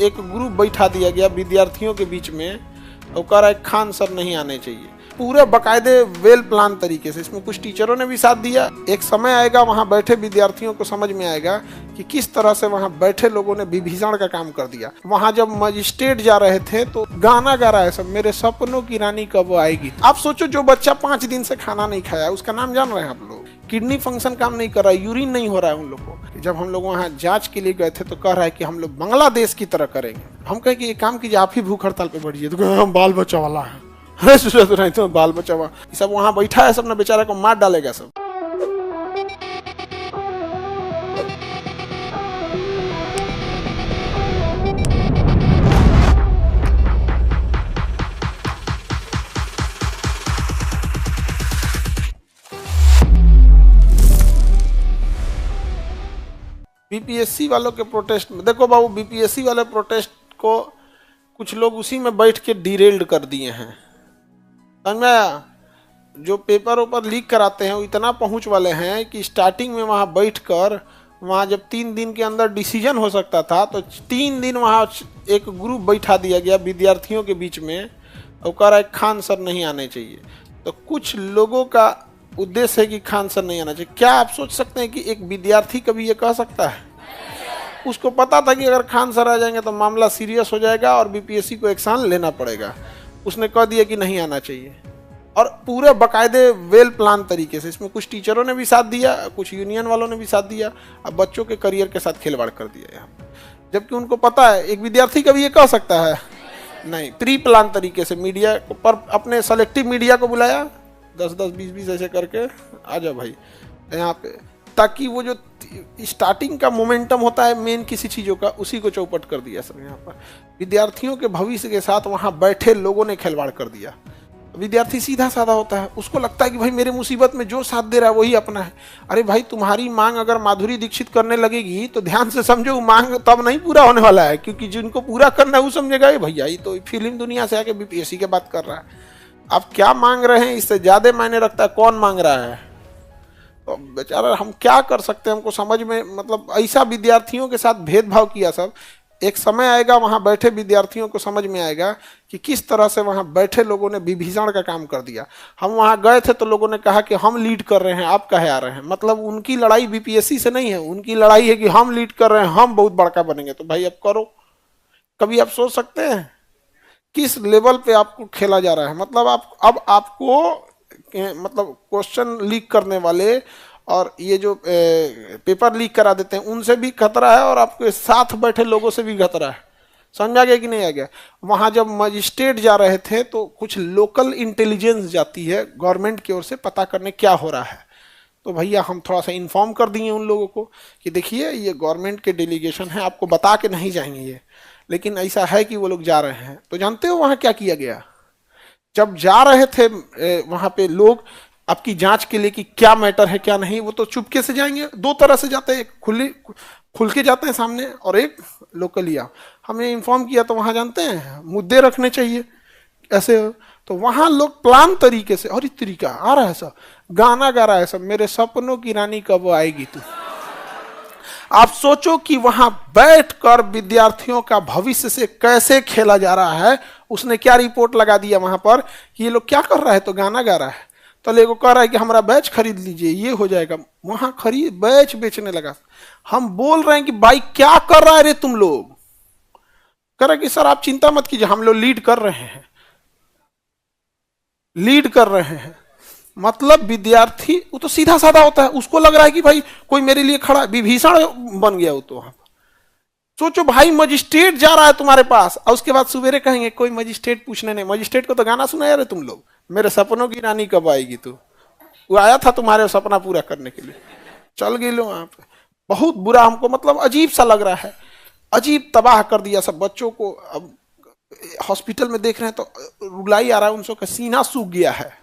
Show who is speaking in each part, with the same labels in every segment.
Speaker 1: एक ग्रुप बैठा दिया गया विद्यार्थियों के बीच में और कह रहा है खान सर नहीं आने चाहिए, पूरे बकायदे वेल प्लान तरीके से। इसमें कुछ टीचरों ने भी साथ दिया। एक समय आएगा वहां बैठे विद्यार्थियों को समझ में आएगा कि किस तरह से वहां बैठे लोगों ने विभीषण का काम कर दिया। वहां जब मजिस्ट्रेट जा रहे थे तो गाना गा रहा है सब, मेरे सपनों की रानी कब आएगी। आप सोचो जो बच्चा 5 दिन से खाना नहीं खाया, उसका नाम जान रहे हैं आप लोग? किडनी फंक्शन काम नहीं कर रहा है, यूरिन नहीं हो रहा है उन लोग को। जब हम लोग वहाँ जांच के लिए गए थे तो कह रहा है कि हम लोग बांग्लादेश की तरह करेंगे। हम कहे कि ये काम कीजिए, आप ही भूख हड़ताल पे बढ़िए। तो हम बाल बच्चा वाला है, अरे नहीं तो बाल बच्चा वाला सब वहाँ बैठा है, सब ना बेचारा को मार डालेगा सब। बीपीएससी वालों के प्रोटेस्ट में देखो बाबू, बीपीएससी वाले प्रोटेस्ट को कुछ लोग उसी में बैठ के डिरेल्ड कर दिए हैं, समझ में आया? जो पेपर ऊपर लीक कराते हैं वो इतना पहुंच वाले हैं कि स्टार्टिंग में वहां बैठकर वहां जब 3 दिन के अंदर डिसीजन हो सकता था तो 3 दिन वहां एक ग्रुप बैठा दिया गया विद्यार्थियों के बीच में और कह रहा है खान सर नहीं आने चाहिए। तो कुछ लोगों का उद्देश्य है कि खान सर नहीं आना चाहिए। क्या आप सोच सकते हैं कि एक विद्यार्थी कभी ये कह सकता है? उसको पता था कि अगर खान सर आ जाएंगे तो मामला सीरियस हो जाएगा और बीपीएससी को एक्शन लेना पड़ेगा। उसने कह दिया कि नहीं आना चाहिए और पूरे बकायदे वेल प्लान तरीके से। इसमें कुछ टीचरों ने भी साथ दिया, कुछ यूनियन वालों ने भी साथ दिया। अब बच्चों के करियर के साथ खिलवाड़ कर दिया यहाँ, जबकि उनको पता है एक विद्यार्थी कभी ये कह सकता है नहीं। प्री प्लान तरीके से मीडिया पर अपने सेलेक्टिव मीडिया को बुलाया, 10-10, 20-20 ऐसे करके आ जाओ भाई यहाँ पे, ताकि वो जो स्टार्टिंग का मोमेंटम होता है मेन किसी चीज़ों का, उसी को चौपट कर दिया सब। यहाँ पर विद्यार्थियों के भविष्य के साथ वहाँ बैठे लोगों ने खिलवाड़ कर दिया। विद्यार्थी सीधा साधा होता है, उसको लगता है कि भाई मेरे मुसीबत में जो साथ दे रहा है वही अपना है। अरे भाई तुम्हारी मांग अगर माधुरी दीक्षित करने लगेगी तो ध्यान से समझो वो मांग तब नहीं पूरा होने वाला है, क्योंकि जिनको पूरा करना है वो समझेगा ये भैया ये तो फिल्म दुनिया से आके बीपीएससी की बात कर रहा है। आप क्या मांग रहे हैं इससे ज्यादा मायने रखता है कौन मांग रहा है। तो बेचारा हम क्या कर सकते हैं, हमको समझ में मतलब ऐसा विद्यार्थियों के साथ भेदभाव किया सब। एक समय आएगा वहां बैठे विद्यार्थियों को समझ में आएगा कि किस तरह से वहां बैठे लोगों ने विभीषण का काम कर दिया। हम वहां गए थे तो लोगों ने कहा कि हम लीड कर रहे हैं, आप काहे आ रहे हैं। मतलब उनकी लड़ाई बीपीएससी से नहीं है, उनकी लड़ाई है कि हम लीड कर रहे हैं, हम बहुत बड़का बनेंगे। तो भाई अब करो। कभी आप सोच सकते हैं किस लेवल पे आपको खेला जा रहा है। मतलब आप अब आपको मतलब क्वेश्चन लीक करने वाले और ये जो पेपर लीक करा देते हैं उनसे भी खतरा है और आपके साथ बैठे लोगों से भी खतरा है। समझ आ गया कि नहीं आ गया? वहां जब मजिस्ट्रेट जा रहे थे तो कुछ लोकल इंटेलिजेंस जाती है गवर्नमेंट की ओर से पता करने क्या हो रहा है। तो भैया हम थोड़ा सा इन्फॉर्म कर दिए उन लोगों को कि देखिए ये गवर्नमेंट के डेलीगेशन है, आपको बता के नहीं जाएंगे ये, लेकिन ऐसा है कि वो लोग जा रहे हैं। तो जानते हो वहां क्या किया गया? जब जा रहे थे वहां पे लोग आपकी जांच के लिए कि क्या मैटर है क्या नहीं, वो तो चुपके से जाएंगे। 2 तरह से जाते हैं, एक खुल के जाते हैं सामने और एक लोकलिया। हमने इन्फॉर्म किया तो वहां जानते हैं मुद्दे रखने चाहिए ऐसे। तो वहां लोग प्लान तरीके से, और इस तरीका आ रहा है सब, गाना गा रहा है सब, मेरे सपनों की रानी कब आएगी तू। आप सोचो कि वहां बैठकर विद्यार्थियों का भविष्य से कैसे खेला जा रहा है। उसने क्या रिपोर्ट लगा दिया वहां पर कि ये लोग क्या कर रहा है, तो गाना गा रहा है। तो लेगो कह रहा है कि हमारा बैच खरीद लीजिए, ये हो जाएगा। वहां खरीद बैच बेचने लगा। हम बोल रहे हैं कि भाई क्या कर रहा है रे तुम लोग। कह रहा है कि सर आप चिंता मत कीजिए, हम लोग लीड कर रहे हैं, लीड कर रहे हैं। मतलब विद्यार्थी वो तो सीधा साधा होता है, उसको लग रहा है कि भाई कोई मेरे लिए खड़ा है, विभीषण बन गया वो तो वहां पर। सोचो भाई मजिस्ट्रेट जा रहा है तुम्हारे पास और उसके बाद सवेरे कहेंगे कोई मजिस्ट्रेट पूछने नहीं। मजिस्ट्रेट को तो गाना सुनाया रे तुम लोग, मेरे सपनों की रानी कब आएगी तू। वो आया था तुम्हारे सपना पूरा करने के लिए, चल गए लो वहां पे। बहुत बुरा हमको मतलब अजीब सा लग रहा है, अजीब तबाह कर दिया सब बच्चों को। अब हॉस्पिटल में देख रहे हैं तो रुलाई आ रहा है, उन का सीना सूख गया है।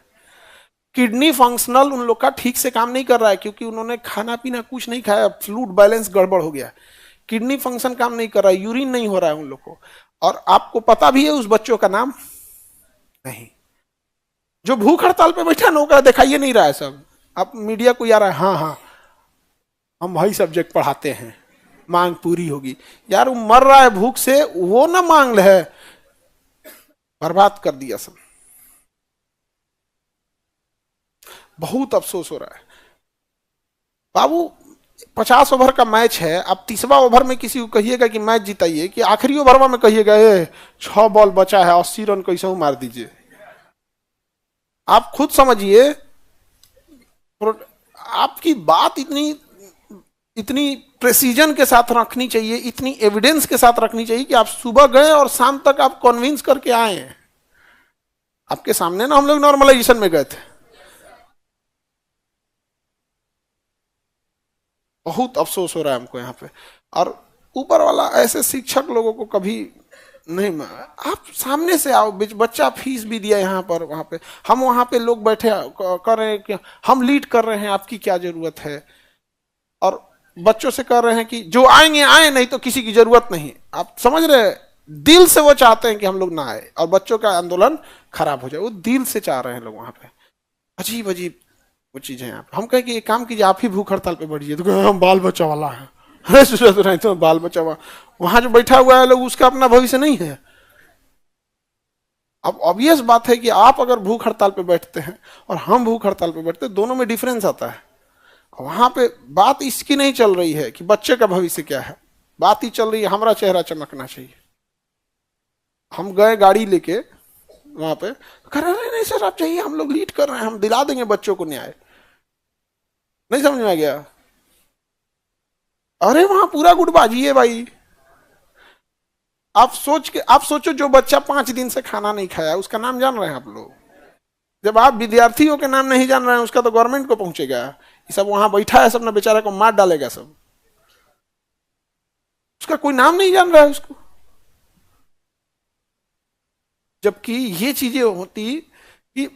Speaker 1: किडनी फंक्शनल उन लोग का ठीक से काम नहीं कर रहा है क्योंकि उन्होंने खाना पीना कुछ नहीं खाया, फ्लूइड बैलेंस गड़बड़ हो गया। किडनी फंक्शन काम नहीं कर रहा है, यूरिन नहीं हो रहा है उन लोग को। और आपको पता भी है उस बच्चों का नाम नहीं, जो भूख हड़ताल पे बैठा ना होगा दिखाइए नहीं रहा है सब। अब मीडिया को आ रहा है हाँ हाँ हम वही सब्जेक्ट पढ़ाते हैं, मांग पूरी होगी। यार वो मर रहा है भूख से, वो ना मांग ले है, बर्बाद कर दिया सब। बहुत अफसोस हो रहा है बाबू। 50 ओवर का मैच है, अब 30वां ओवर में किसी को कहिएगा कि मैच जिताइए, कि आखिरी ओवर में कहिएगा 6 बॉल बचा है 80 रन कैसे मार दीजिए। आप खुद समझिए, आपकी बात इतनी इतनी प्रेसिजन के साथ रखनी चाहिए, इतनी एविडेंस के साथ रखनी चाहिए कि आप सुबह गए और शाम तक आप कन्विंस करके आए हैं। आपके सामने ना हम लोग नॉर्मलाइजेशन में गए थे। बहुत अफसोस हो रहा है हमको यहाँ पे। और ऊपर वाला ऐसे शिक्षक लोगों को कभी नहीं आप सामने से आओ, बच्चा फीस भी दिया यहाँ पर वहां पे, हम वहां पे लोग बैठे कर रहे हैं कि हम लीड कर रहे हैं, आपकी क्या जरूरत है। और बच्चों से कर रहे हैं कि जो आएंगे आए, नहीं तो किसी की जरूरत नहीं। आप समझ रहे हैं, दिल से वो चाहते हैं कि हम लोग ना आए और बच्चों का आंदोलन खराब हो जाए, वो दिल से चाह रहे हैं लोग वहां पे। अजीब अजीब वो चीजें हैं। हम कहें कि एक काम कीजिए, आप ही भूख हड़ताल पे बढ़िए, तो हम बाल बच्चा वाला है। अरे नहीं तो बाल बच्चा वहां जो बैठा हुआ है लोग, उसका अपना भविष्य नहीं है। अब ऑब्वियस बात है कि आप अगर भूख हड़ताल पे बैठते हैं और हम भूख हड़ताल पे बैठते हैं, दोनों में डिफरेंस आता है। वहां पे बात इसकी नहीं चल रही है कि बच्चे का भविष्य क्या है, बात ही चल रही है हमारा चेहरा चमकना चाहिए। हम गए गाड़ी लेके वहां पे, कह रहे नहीं सर आप चाहिए, हम लोग लीड कर रहे हैं, हम दिला देंगे बच्चों को न्याय। नहीं समझ में आ गया? अरे वहां पूरा गुटबाजी है भाई। आप सोचो जो बच्चा 5 दिन से खाना नहीं खाया, उसका नाम जान रहे हैं आप लोग? जब आप विद्यार्थियों के नाम नहीं जान रहे हैं, उसका तो गवर्नमेंट को पहुंचेगा। ये सब वहां बैठा है, सब ना बेचारा को मार डालेगा सब। उसका कोई नाम नहीं जान रहा है उसको। जबकि ये चीजें होती कि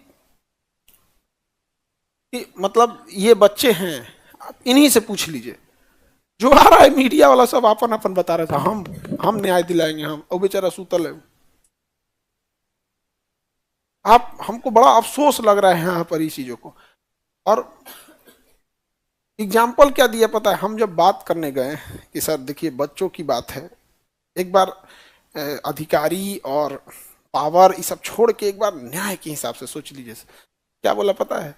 Speaker 1: मतलब ये बच्चे हैं, आप इन्हीं से पूछ लीजिए। जो आ रहा है मीडिया वाला सब अपन अपन बता रहा था, हम न्याय दिलाएंगे, हम, और बेचारा सूतल है। आप हमको बड़ा अफसोस लग रहा है यहाँ पर इस चीजों को। और एग्जाम्पल क्या दिया पता है? हम जब बात करने गए कि सर देखिए बच्चों की बात है, एक बार अधिकारी और पावर ये सब छोड़ के एक बार न्याय के हिसाब से सोच लीजिए। क्या बोला पता है?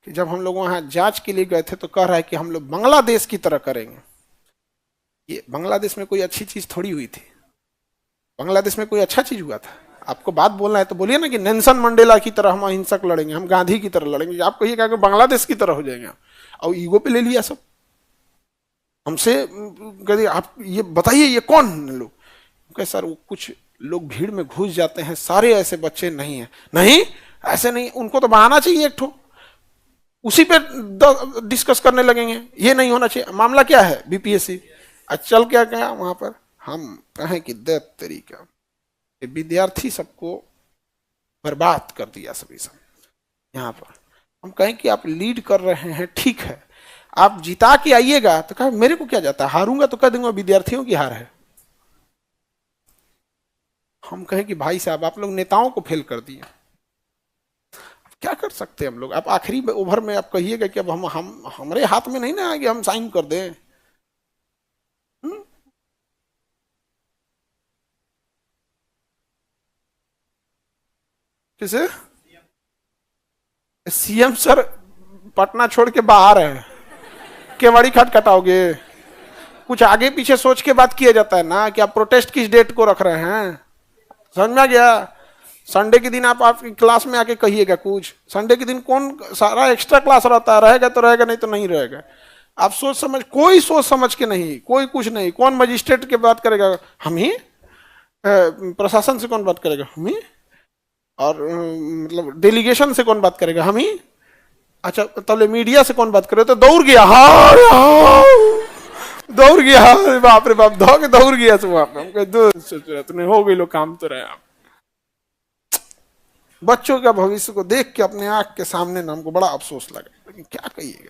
Speaker 1: कि जब हम लोग वहां जांच के लिए गए थे तो कह रहा है कि हम लोग बांग्लादेश की तरह करेंगे। ये बांग्लादेश में कोई अच्छी चीज थोड़ी हुई थी। बांग्लादेश में कोई अच्छा चीज हुआ था? आपको बात बोलना है तो बोलिए ना कि नेल्सन मंडेला की तरह हम अहिंसक लड़ेंगे, हम गांधी की तरह लड़ेंगे। आप कहिएगा कि बांग्लादेश की तरह हो जाएंगे, और ईगो पे ले लिया सब हमसे। कहते आप ये बताइए ये कौन लोग? कहे सर वो कुछ लोग भीड़ में घुस जाते हैं, सारे ऐसे बच्चे नहीं है। नहीं ऐसे नहीं, उनको तो बहाना चाहिए एक ठो, उसी पे डिस्कस करने लगेंगे। ये नहीं होना चाहिए। मामला क्या है? बीपीएससी। चल क्या कहा वहां पर? हम कहें कि दे तरीका विद्यार्थी सबको बर्बाद कर दिया सभी सब। यहाँ पर हम कहें कि आप लीड कर रहे हैं, ठीक है, आप जिता के आइएगा, तो कहा मेरे को क्या जाता है, हारूंगा तो कह दूंगा विद्यार्थियों की हार है। हम कहें कि भाई साहब आप लोग नेताओं को फेल कर दिए, क्या कर सकते हैं हम लोग? आप आखिरी ओवर में आप कहिएगा कि अब हम हमारे हाथ में नहीं ना आगे हम साइन कर दें। किसे? सीएम सर पटना छोड़ के बाहर है, केवाड़ी खटखटाओगे? कुछ आगे पीछे सोच के बात किया जाता है ना कि आप प्रोटेस्ट किस डेट को रख रहे हैं। समझ में आ गया? संडे के दिन आप क्लास में आके कहिएगा कुछ। संडे के दिन कौन सारा एक्स्ट्रा क्लास रहता है, रहेगा तो रहेगा, नहीं तो नहीं रहेगा। आप सोच समझ के नहीं, कोई कुछ नहीं। कौन मजिस्ट्रेट के बात करेगा? हम ही। प्रशासन से कौन बात करेगा? हम ही। और मतलब डेलीगेशन से कौन बात करेगा? हम ही। अच्छा तब मीडिया से कौन बात करे? तो दौड़ गया, हाँ दौड़ गया, बाप रे बाप, दौड़ गया सब वहां पे। हम कहे तूने हो गई लो काम तो रहे। आप बच्चों का भविष्य को देख के अपने आंख के सामने ना हमको बड़ा अफसोस लगा, लेकिन क्या कहिएगा।